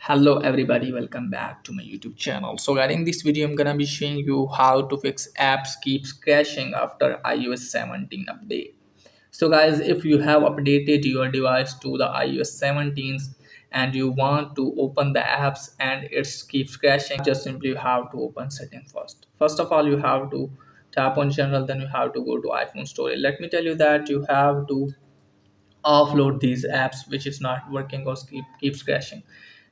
Hello everybody, welcome back to my YouTube channel. So guys, in this video I'm gonna be showing you how to fix apps keeps crashing after iOS 17 update. So guys, if you have updated your device to the iOS 17 and you want to open the apps and it keeps crashing, just simply you have to open settings first. First of all, you have to tap on general, then you have to go to iPhone store. Let me tell you that you have to offload these apps which is not working or keeps crashing.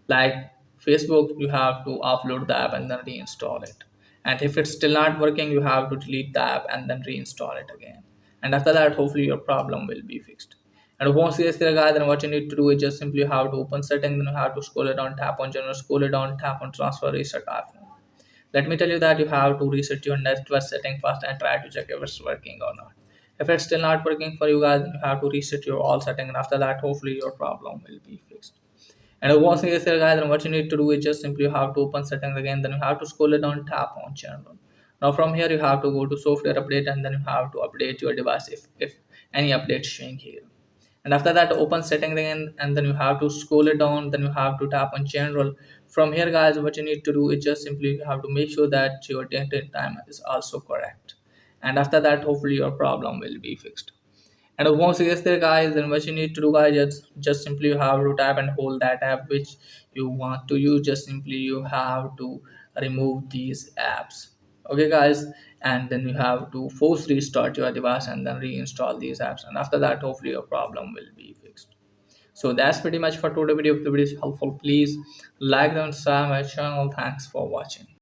Like Facebook, you have to upload the app and then reinstall it, and if it's still not working you have to delete the app and then reinstall it again, and after that hopefully your problem will be fixed. And once you there guys, then what you need to do is just simply you have to open settings, then you have to scroll it down, tap on general, scroll it down, tap on transfer, reset iPhone. Let me tell you that you have to reset your network setting first and try to check if it's working or not. If it's still not working for you guys, then you have to reset your all setting, and after that hopefully your problem will be fixed. And once you get there guys, then what you need to do is just simply you have to open settings again, then you have to scroll it down, tap on channel. Now from here you have to go to software update, and then you have to update your device if any update showing here. And after that open settings again, and then you have to scroll it down, then you have to tap on general. From here guys, what you need to do is just simply you have to make sure that your date time is also correct, and after that hopefully your problem will be fixed. And once you get there guys, then what you need to do guys, just simply you have to tap and hold that app which you want to use. Just simply you have to remove these apps, okay guys, and then you have to force restart your device and then reinstall these apps, and after that hopefully your problem will be fixed. So that's pretty much for today video. If the video is helpful, please like and subscribe my channel. Thanks for watching.